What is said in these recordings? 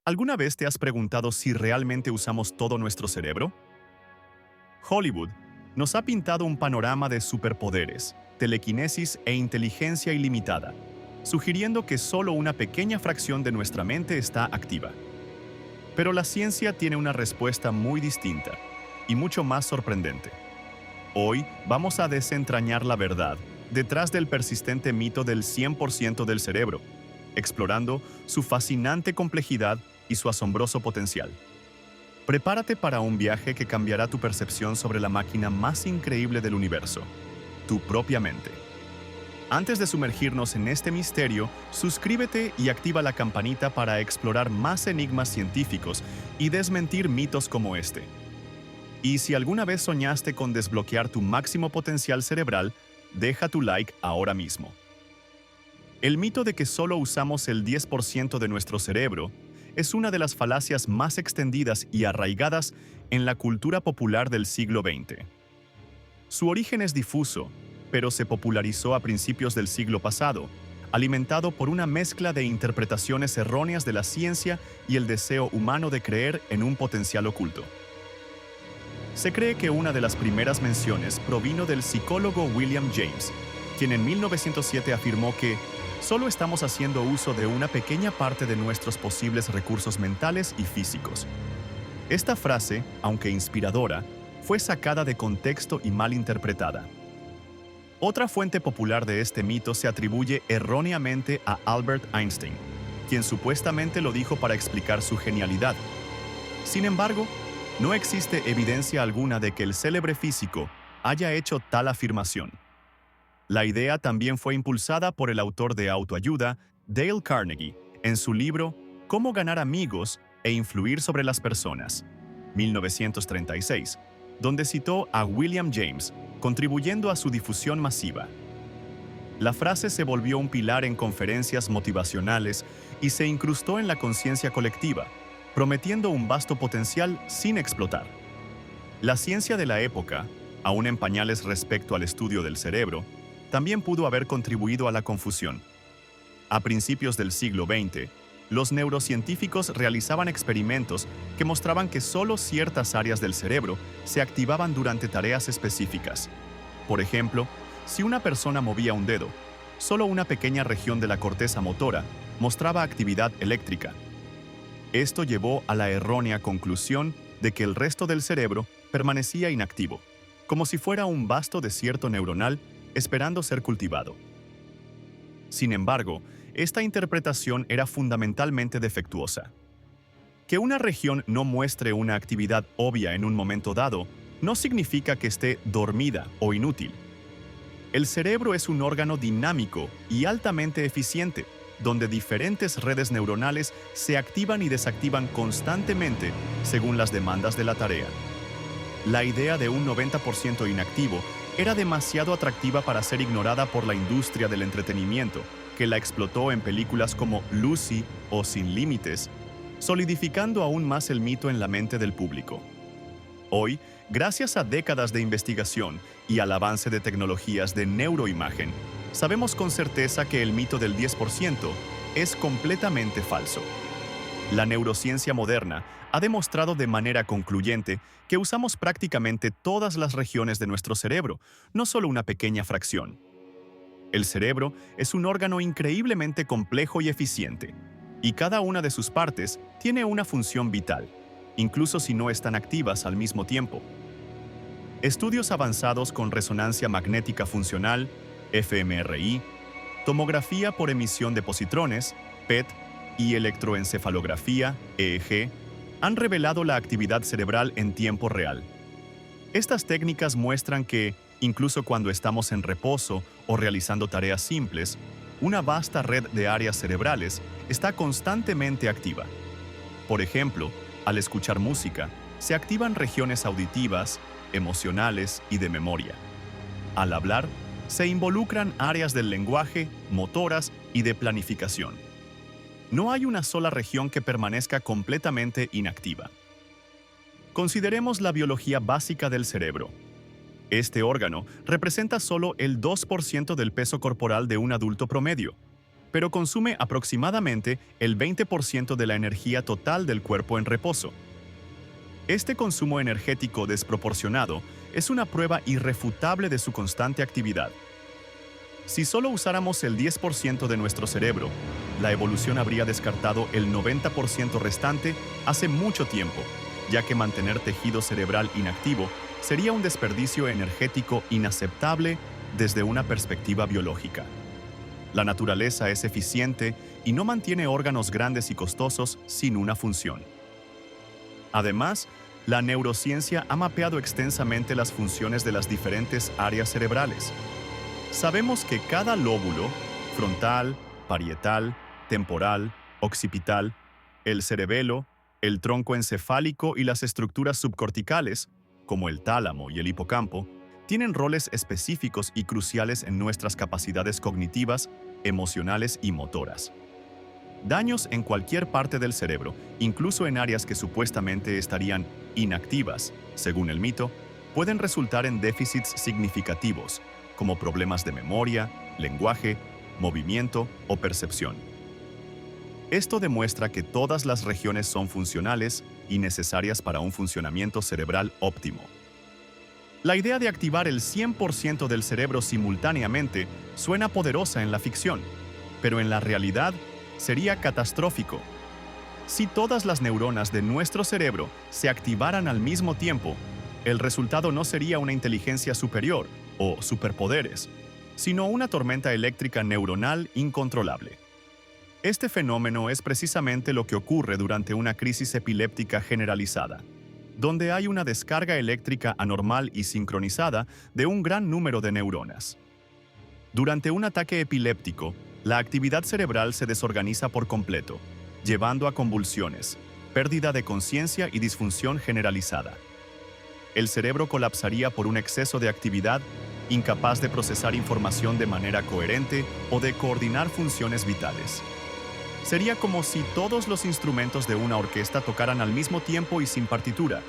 ¿Alguna vez te has preguntado si realmente usamos todo nuestro cerebro? Hollywood nos ha pintado un panorama de superpoderes, telequinesis e inteligencia ilimitada, sugiriendo que solo una pequeña fracción de nuestra mente está activa. Pero la ciencia tiene una respuesta muy distinta y mucho más sorprendente. Hoy vamos a desentrañar la verdad detrás del persistente mito del 100% del cerebro, explorando su fascinante complejidad y su asombroso potencial. Prepárate para un viaje que cambiará tu percepción sobre la máquina más increíble del universo, tu propia mente. Antes de sumergirnos en este misterio, suscríbete y activa la campanita para explorar más enigmas científicos y desmentir mitos como este. Y si alguna vez soñaste con desbloquear tu máximo potencial cerebral, deja tu like ahora mismo. El mito de que solo usamos el 10% de nuestro cerebro es una de las falacias más extendidas y arraigadas en la cultura popular del siglo XX. Su origen es difuso, pero se popularizó a principios del siglo pasado, alimentado por una mezcla de interpretaciones erróneas de la ciencia y el deseo humano de creer en un potencial oculto. Se cree que una de las primeras menciones provino del psicólogo William James, quien en 1907 afirmó que solo estamos haciendo uso de una pequeña parte de nuestros posibles recursos mentales y físicos. Esta frase, aunque inspiradora, fue sacada de contexto y mal interpretada. Otra fuente popular de este mito se atribuye erróneamente a Albert Einstein, quien supuestamente lo dijo para explicar su genialidad. Sin embargo, no existe evidencia alguna de que el célebre físico haya hecho tal afirmación. La idea también fue impulsada por el autor de autoayuda, Dale Carnegie, en su libro Cómo ganar amigos e influir sobre las personas, 1936, donde citó a William James, contribuyendo a su difusión masiva. La frase se volvió un pilar en conferencias motivacionales y se incrustó en la conciencia colectiva, prometiendo un vasto potencial sin explotar. La ciencia de la época, aún en pañales respecto al estudio del cerebro, también pudo haber contribuido a la confusión. A principios del siglo XX, los neurocientíficos realizaban experimentos que mostraban que solo ciertas áreas del cerebro se activaban durante tareas específicas. Por ejemplo, si una persona movía un dedo, solo una pequeña región de la corteza motora mostraba actividad eléctrica. Esto llevó a la errónea conclusión de que el resto del cerebro permanecía inactivo, como si fuera un vasto desierto neuronal esperando ser cultivado. Sin embargo, esta interpretación era fundamentalmente defectuosa. Que una región no muestre una actividad obvia en un momento dado no significa que esté dormida o inútil. El cerebro es un órgano dinámico y altamente eficiente, donde diferentes redes neuronales se activan y desactivan constantemente según las demandas de la tarea. La idea de un 90% inactivo era demasiado atractiva para ser ignorada por la industria del entretenimiento, que la explotó en películas como Lucy o Sin Límites, solidificando aún más el mito en la mente del público. Hoy, gracias a décadas de investigación y al avance de tecnologías de neuroimagen, sabemos con certeza que el mito del 10% es completamente falso. La neurociencia moderna ha demostrado de manera concluyente que usamos prácticamente todas las regiones de nuestro cerebro, no solo una pequeña fracción. El cerebro es un órgano increíblemente complejo y eficiente, y cada una de sus partes tiene una función vital, incluso si no están activas al mismo tiempo. Estudios avanzados con resonancia magnética funcional, fMRI, tomografía por emisión de positrones, PET, y electroencefalografía, EEG, han revelado la actividad cerebral en tiempo real. Estas técnicas muestran que, incluso cuando estamos en reposo o realizando tareas simples, una vasta red de áreas cerebrales está constantemente activa. Por ejemplo, al escuchar música, se activan regiones auditivas, emocionales y de memoria. Al hablar, se involucran áreas del lenguaje, motoras y de planificación. No hay una sola región que permanezca completamente inactiva. Consideremos la biología básica del cerebro. Este órgano representa solo el 2% del peso corporal de un adulto promedio. pero consume aproximadamente el 20% de la energía total del cuerpo en reposo. Este consumo energético desproporcionado es una prueba irrefutable de su constante actividad. Si solo usáramos el 10% de nuestro cerebro, la evolución habría descartado el 90% restante hace mucho tiempo, ya que mantener tejido cerebral inactivo sería un desperdicio energético inaceptable desde una perspectiva biológica. La naturaleza es eficiente y no mantiene órganos grandes y costosos sin una función. Además, la neurociencia ha mapeado extensamente las funciones de las diferentes áreas cerebrales. Sabemos que cada lóbulo, frontal, parietal, temporal, occipital, el cerebelo, el tronco encefálico y las estructuras subcorticales, como el tálamo y el hipocampo, tienen roles específicos y cruciales en nuestras capacidades cognitivas, emocionales y motoras. Daños en cualquier parte del cerebro, incluso en áreas que supuestamente estarían inactivas, según el mito, pueden resultar en déficits significativos, como problemas de memoria, lenguaje, movimiento o percepción. Esto demuestra que todas las regiones son funcionales y necesarias para un funcionamiento cerebral óptimo. La idea de activar el 100% del cerebro simultáneamente suena poderosa en la ficción, pero en la realidad sería catastrófico. Si todas las neuronas de nuestro cerebro se activaran al mismo tiempo, el resultado no sería una inteligencia superior o superpoderes, sino una tormenta eléctrica neuronal incontrolable. Este fenómeno es precisamente lo que ocurre durante una crisis epiléptica generalizada, donde hay una descarga eléctrica anormal y sincronizada de un gran número de neuronas. Durante un ataque epiléptico, la actividad cerebral se desorganiza por completo, llevando a convulsiones, pérdida de conciencia y disfunción generalizada. El cerebro colapsaría por un exceso de actividad, incapaz de procesar información de manera coherente o de coordinar funciones vitales. Sería como si todos los instrumentos de una orquesta tocaran al mismo tiempo y sin partitura,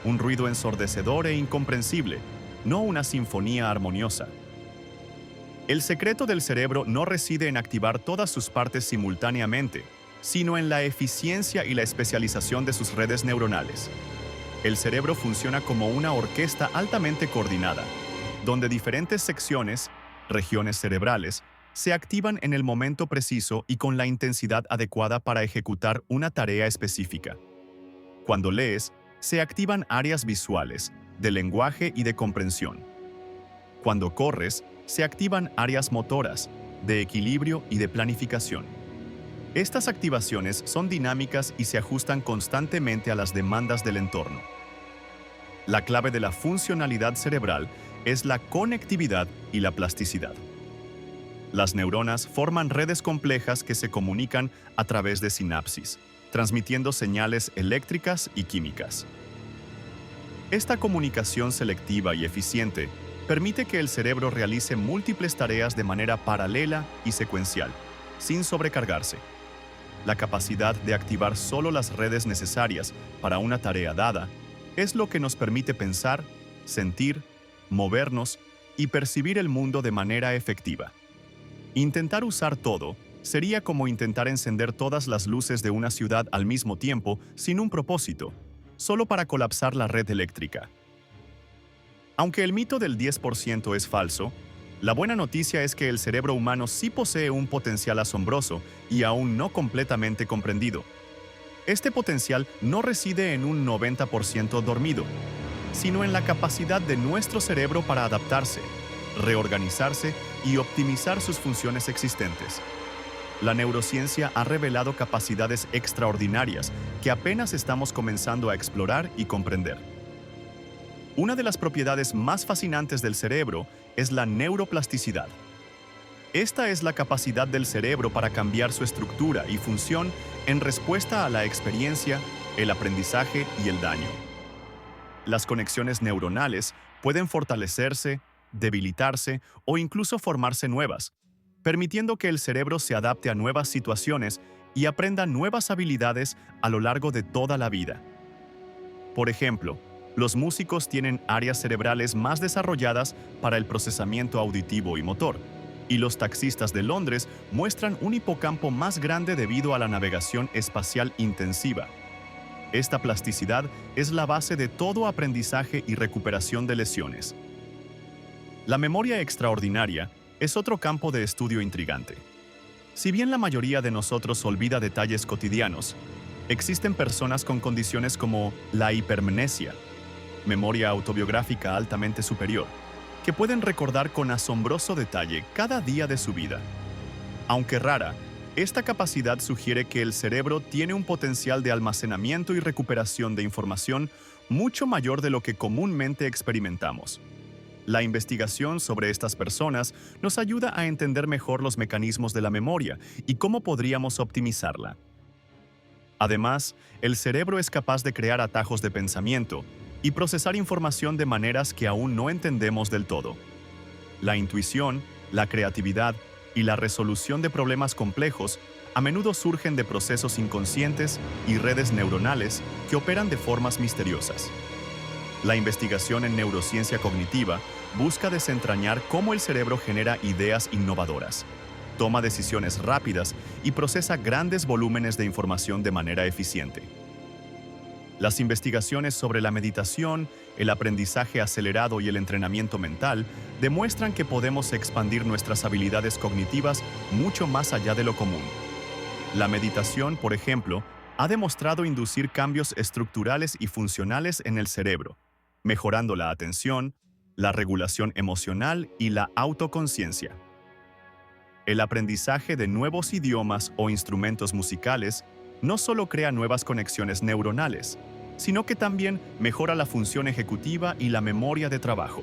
un ruido ensordecedor e incomprensible, no una sinfonía armoniosa. El secreto del cerebro no reside en activar todas sus partes simultáneamente, sino en la eficiencia y la especialización de sus redes neuronales. El cerebro funciona como una orquesta altamente coordinada, donde diferentes secciones, regiones cerebrales, se activan en el momento preciso y con la intensidad adecuada para ejecutar una tarea específica. Cuando lees, se activan áreas visuales, de lenguaje y de comprensión. Cuando corres, se activan áreas motoras, de equilibrio y de planificación. Estas activaciones son dinámicas y se ajustan constantemente a las demandas del entorno. La clave de la funcionalidad cerebral es la conectividad y la plasticidad. Las neuronas forman redes complejas que se comunican a través de sinapsis, transmitiendo señales eléctricas y químicas. Esta comunicación selectiva y eficiente permite que el cerebro realice múltiples tareas de manera paralela y secuencial, sin sobrecargarse. La capacidad de activar solo las redes necesarias para una tarea dada es lo que nos permite pensar, sentir, movernos y percibir el mundo de manera efectiva. Intentar usar todo sería como intentar encender todas las luces de una ciudad al mismo tiempo sin un propósito, solo para colapsar la red eléctrica. Aunque el mito del 10% es falso, la buena noticia es que el cerebro humano sí posee un potencial asombroso y aún no completamente comprendido. Este potencial no reside en un 90% dormido, sino en la capacidad de nuestro cerebro para adaptarse, reorganizarse y optimizar sus funciones existentes. La neurociencia ha revelado capacidades extraordinarias que apenas estamos comenzando a explorar y comprender. Una de las propiedades más fascinantes del cerebro es la neuroplasticidad. Esta es la capacidad del cerebro para cambiar su estructura y función en respuesta a la experiencia, el aprendizaje y el daño. Las conexiones neuronales pueden fortalecerse, debilitarse o incluso formarse nuevas, permitiendo que el cerebro se adapte a nuevas situaciones y aprenda nuevas habilidades a lo largo de toda la vida. Por ejemplo, los músicos tienen áreas cerebrales más desarrolladas para el procesamiento auditivo y motor, y los taxistas de Londres muestran un hipocampo más grande debido a la navegación espacial intensiva. Esta plasticidad es la base de todo aprendizaje y recuperación de lesiones. La memoria extraordinaria es otro campo de estudio intrigante. Si bien la mayoría de nosotros olvida detalles cotidianos, existen personas con condiciones como la hipermnesia, memoria autobiográfica altamente superior, que pueden recordar con asombroso detalle cada día de su vida. Aunque rara, esta capacidad sugiere que el cerebro tiene un potencial de almacenamiento y recuperación de información mucho mayor de lo que comúnmente experimentamos. La investigación sobre estas personas nos ayuda a entender mejor los mecanismos de la memoria y cómo podríamos optimizarla. Además, el cerebro es capaz de crear atajos de pensamiento y procesar información de maneras que aún no entendemos del todo. La intuición, la creatividad y la resolución de problemas complejos a menudo surgen de procesos inconscientes y redes neuronales que operan de formas misteriosas. La investigación en neurociencia cognitiva busca desentrañar cómo el cerebro genera ideas innovadoras, toma decisiones rápidas y procesa grandes volúmenes de información de manera eficiente. Las investigaciones sobre la meditación, el aprendizaje acelerado y el entrenamiento mental demuestran que podemos expandir nuestras habilidades cognitivas mucho más allá de lo común. La meditación, por ejemplo, ha demostrado inducir cambios estructurales y funcionales en el cerebro, mejorando la atención, la regulación emocional y la autoconciencia. El aprendizaje de nuevos idiomas o instrumentos musicales no solo crea nuevas conexiones neuronales, sino que también mejora la función ejecutiva y la memoria de trabajo.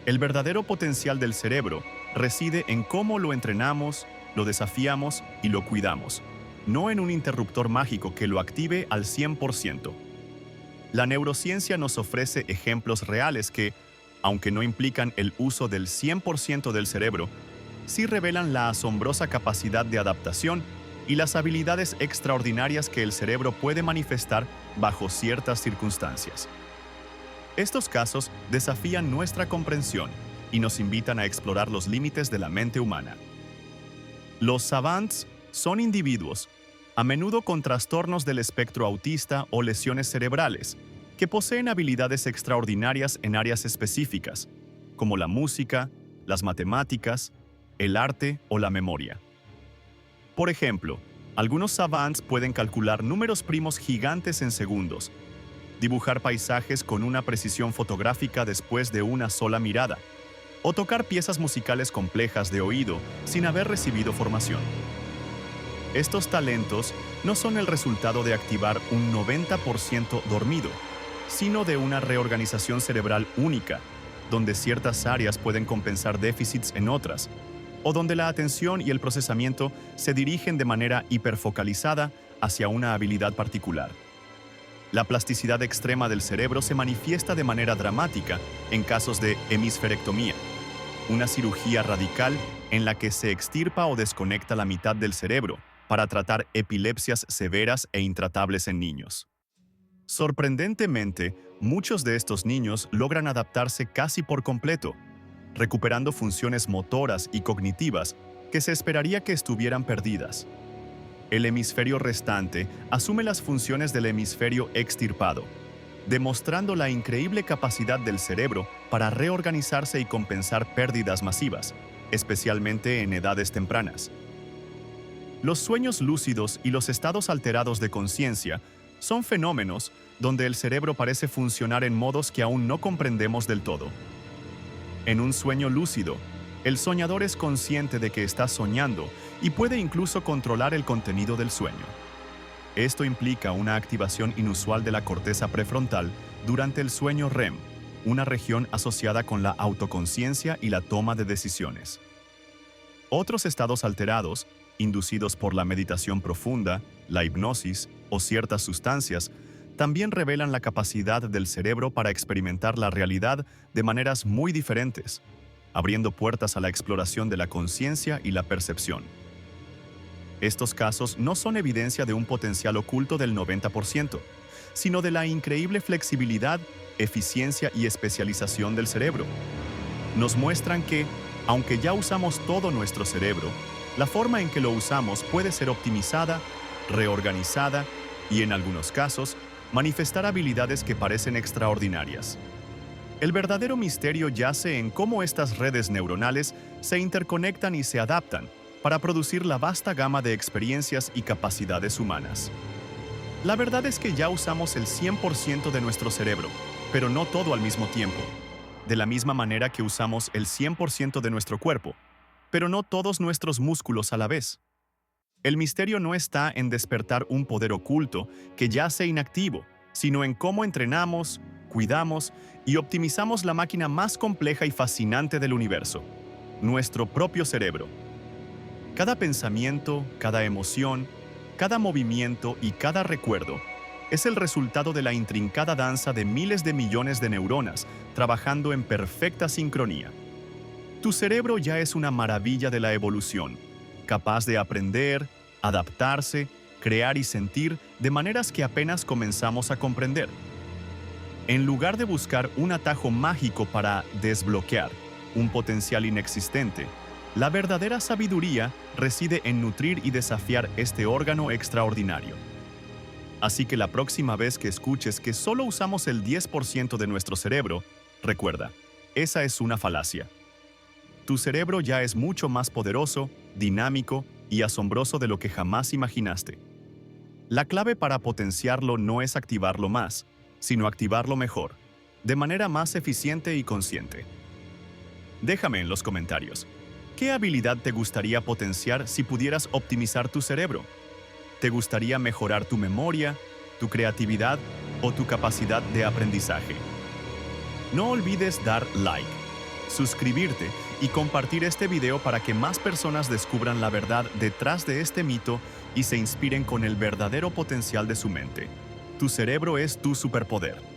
El verdadero potencial del cerebro reside en cómo lo entrenamos, lo desafiamos y lo cuidamos, no en un interruptor mágico que lo active al 100%. La neurociencia nos ofrece ejemplos reales que, aunque no implican el uso del 100% del cerebro, sí revelan la asombrosa capacidad de adaptación y las habilidades extraordinarias que el cerebro puede manifestar bajo ciertas circunstancias. Estos casos desafían nuestra comprensión y nos invitan a explorar los límites de la mente humana. Los savants son individuos, a menudo con trastornos del espectro autista o lesiones cerebrales, que poseen habilidades extraordinarias en áreas específicas, como la música, las matemáticas, el arte o la memoria. Por ejemplo, algunos savants pueden calcular números primos gigantes en segundos, dibujar paisajes con una precisión fotográfica después de una sola mirada, o tocar piezas musicales complejas de oído sin haber recibido formación. Estos talentos no son el resultado de activar un 90% dormido, sino de una reorganización cerebral única, donde ciertas áreas pueden compensar déficits en otras, o donde la atención y el procesamiento se dirigen de manera hiperfocalizada hacia una habilidad particular. La plasticidad extrema del cerebro se manifiesta de manera dramática en casos de hemisferectomía, una cirugía radical en la que se extirpa o desconecta la mitad del cerebro para tratar epilepsias severas e intratables en niños. Sorprendentemente, muchos de estos niños logran adaptarse casi por completo, recuperando funciones motoras y cognitivas que se esperaría que estuvieran perdidas. El hemisferio restante asume las funciones del hemisferio extirpado, demostrando la increíble capacidad del cerebro para reorganizarse y compensar pérdidas masivas, especialmente en edades tempranas. Los sueños lúcidos y los estados alterados de conciencia son fenómenos donde el cerebro parece funcionar en modos que aún no comprendemos del todo. En un sueño lúcido, el soñador es consciente de que está soñando y puede incluso controlar el contenido del sueño. Esto implica una activación inusual de la corteza prefrontal durante el sueño REM, una región asociada con la autoconciencia y la toma de decisiones. Otros estados alterados, inducidos por la meditación profunda, la hipnosis o ciertas sustancias, también revelan la capacidad del cerebro para experimentar la realidad de maneras muy diferentes, abriendo puertas a la exploración de la conciencia y la percepción. Estos casos no son evidencia de un potencial oculto del 90%, sino de la increíble flexibilidad, eficiencia y especialización del cerebro. Nos muestran que, Aunque ya usamos todo nuestro cerebro, la forma en que lo usamos puede ser optimizada, reorganizada y, en algunos casos, manifestar habilidades que parecen extraordinarias. El verdadero misterio yace en cómo estas redes neuronales se interconectan y se adaptan para producir la vasta gama de experiencias y capacidades humanas. La verdad es que ya usamos el 100% de nuestro cerebro, pero no todo al mismo tiempo. De la misma manera que usamos el 100% de nuestro cuerpo, pero no todos nuestros músculos a la vez. El misterio no está en despertar un poder oculto que yace inactivo, sino en cómo entrenamos, cuidamos y optimizamos la máquina más compleja y fascinante del universo, nuestro propio cerebro. Cada pensamiento, cada emoción, cada movimiento y cada recuerdo es el resultado de la intrincada danza de miles de millones de neuronas trabajando en perfecta sincronía. Tu cerebro ya es una maravilla de la evolución, capaz de aprender, adaptarse, crear y sentir de maneras que apenas comenzamos a comprender. En lugar de buscar un atajo mágico para desbloquear un potencial inexistente, la verdadera sabiduría reside en nutrir y desafiar este órgano extraordinario. Así que la próxima vez que escuches que solo usamos el 10% de nuestro cerebro, recuerda, esa es una falacia. Tu cerebro ya es mucho más poderoso, dinámico y asombroso de lo que jamás imaginaste. La clave para potenciarlo no es activarlo más, sino activarlo mejor, de manera más eficiente y consciente. Déjame en los comentarios, ¿qué habilidad te gustaría potenciar si pudieras optimizar tu cerebro? ¿Te gustaría mejorar tu memoria, tu creatividad o tu capacidad de aprendizaje? No olvides dar like, suscribirte y compartir este video para que más personas descubran la verdad detrás de este mito y se inspiren con el verdadero potencial de su mente. Tu cerebro es tu superpoder.